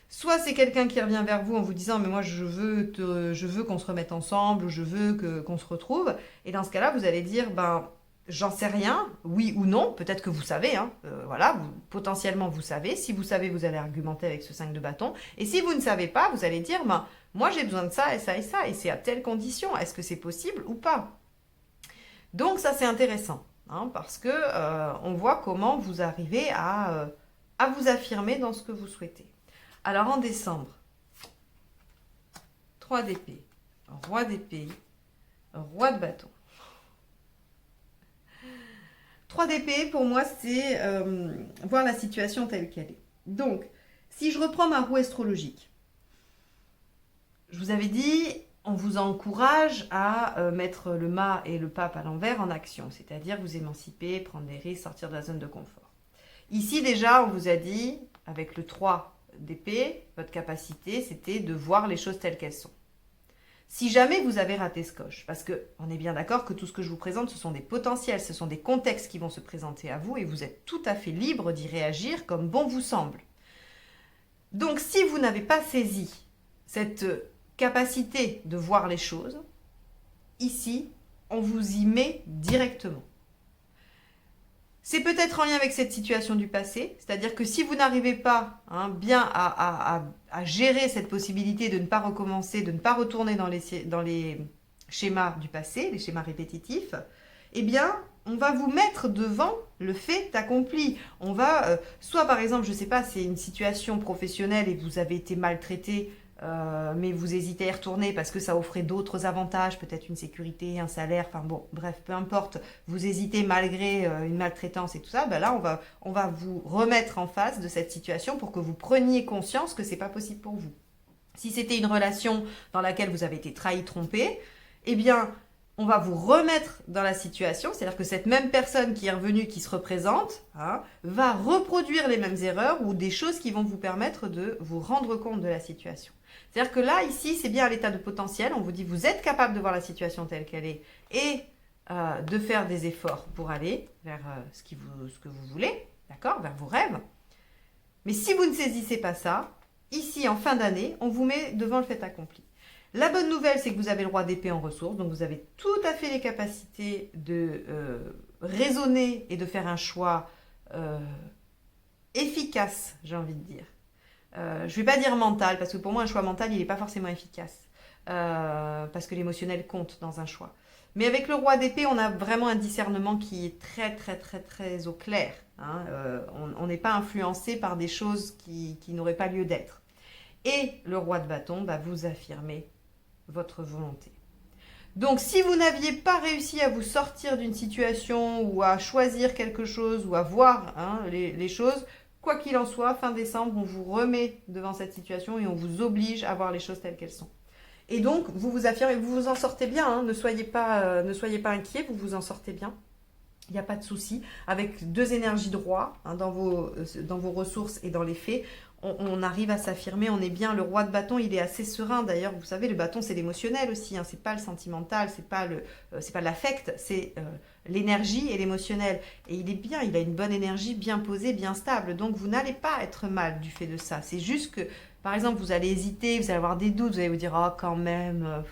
Soit c'est quelqu'un qui revient vers vous en vous disant, mais moi, je veux qu'on se remette ensemble, ou je veux qu'on se retrouve. Et dans ce cas-là, vous allez dire, ben, j'en sais rien, oui ou non, peut-être que vous savez, hein, voilà, potentiellement vous savez. Si vous savez, vous allez argumenter avec ce 5 de bâton. Et si vous ne savez pas, vous allez dire, ben, moi, j'ai besoin de ça et ça et ça, et c'est à telle condition. Est-ce que c'est possible ou pas? Donc ça c'est intéressant, hein, parce que on voit comment vous arrivez à vous affirmer dans ce que vous souhaitez. Alors en décembre, 3 d'épée, roi d'épée, roi de bâton. 3 d'épée pour moi c'est voir la situation telle qu'elle est. Donc si je reprends ma roue astrologique, je vous avais dit, on vous encourage à mettre le mât et le pape à l'envers en action, c'est-à-dire vous émanciper, prendre des risques, sortir de la zone de confort. Ici déjà, on vous a dit, avec le 3 d'épée, votre capacité, c'était de voir les choses telles qu'elles sont. Si jamais vous avez raté ce coche, parce qu'on est bien d'accord que tout ce que je vous présente, ce sont des potentiels, ce sont des contextes qui vont se présenter à vous et vous êtes tout à fait libre d'y réagir comme bon vous semble. Donc si vous n'avez pas saisi cette capacité de voir les choses, ici, on vous y met directement. C'est peut-être en lien avec cette situation du passé, c'est-à-dire que si vous n'arrivez pas bien à gérer cette possibilité de ne pas recommencer, de ne pas retourner dans les schémas du passé, les schémas répétitifs, eh bien, on va vous mettre devant le fait accompli. On va, soit par exemple, je ne sais pas, c'est une situation professionnelle et vous avez été maltraité, mais vous hésitez à y retourner parce que ça offrait d'autres avantages, peut-être une sécurité, un salaire, enfin bon, bref, peu importe, vous hésitez malgré une maltraitance et tout ça, ben là on va vous remettre en face de cette situation pour que vous preniez conscience que c'est pas possible pour vous. Si c'était une relation dans laquelle vous avez été trahi, trompé, eh bien on va vous remettre dans la situation, c'est-à-dire que cette même personne qui est revenue, qui se représente, va reproduire les mêmes erreurs ou des choses qui vont vous permettre de vous rendre compte de la situation. C'est-à-dire que là, ici, c'est bien à l'état de potentiel. On vous dit, vous êtes capable de voir la situation telle qu'elle est et de faire des efforts pour aller vers ce que vous voulez, d'accord, vers vos rêves. Mais si vous ne saisissez pas ça, ici, en fin d'année, on vous met devant le fait accompli. La bonne nouvelle, c'est que vous avez le roi d'épée en ressources, donc vous avez tout à fait les capacités de raisonner et de faire un choix efficace, j'ai envie de dire. Je ne vais pas dire mental, parce que pour moi, un choix mental, il n'est pas forcément efficace. Parce que l'émotionnel compte dans un choix. Mais avec le roi d'épée, on a vraiment un discernement qui est très, très, très, très au clair. On n'est pas influencé par des choses qui n'auraient pas lieu d'être. Et le roi de bâton va vous affirmer votre volonté. Donc, si vous n'aviez pas réussi à vous sortir d'une situation ou à choisir quelque chose ou à voir les choses, quoi qu'il en soit, fin décembre, on vous remet devant cette situation et on vous oblige à voir les choses telles qu'elles sont. Et donc, vous vous affirmez, vous vous en sortez bien, ne soyez pas inquiets, vous vous en sortez bien. Il n'y a pas de souci. Avec 2 énergies de roi dans vos ressources et dans les faits, on arrive à s'affirmer, on est bien. Le roi de bâton, il est assez serein. D'ailleurs, vous savez, le bâton, c'est l'émotionnel aussi. C'est pas le sentimental, c'est pas l'affect, c'est l'énergie et l'émotionnel. Et il est bien, il a une bonne énergie, bien posée, bien stable. Donc, vous n'allez pas être mal du fait de ça. C'est juste que, par exemple, vous allez hésiter, vous allez avoir des doutes, vous allez vous dire, oh, quand même,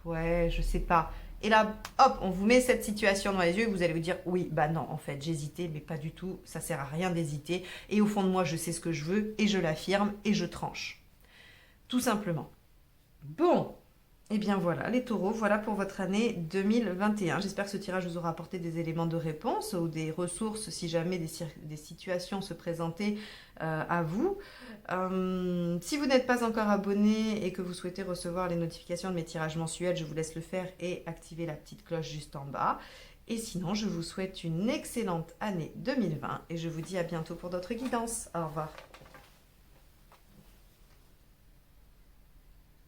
ouais, je sais pas. Et là, hop, on vous met cette situation dans les yeux et vous allez vous dire, oui, bah non, en fait, j'hésitais, mais pas du tout, ça sert à rien d'hésiter. Et au fond de moi, je sais ce que je veux et je l'affirme et je tranche. Tout simplement. Bon, et bien voilà, les taureaux, voilà pour votre année 2021. J'espère que ce tirage vous aura apporté des éléments de réponse ou des ressources si jamais des situations se présentaient à vous. Si vous n'êtes pas encore abonné et que vous souhaitez recevoir les notifications de mes tirages mensuels, je vous laisse le faire et activer la petite cloche juste en bas. Et sinon, je vous souhaite une excellente année 2020 et je vous dis à bientôt pour d'autres guidances. Au revoir.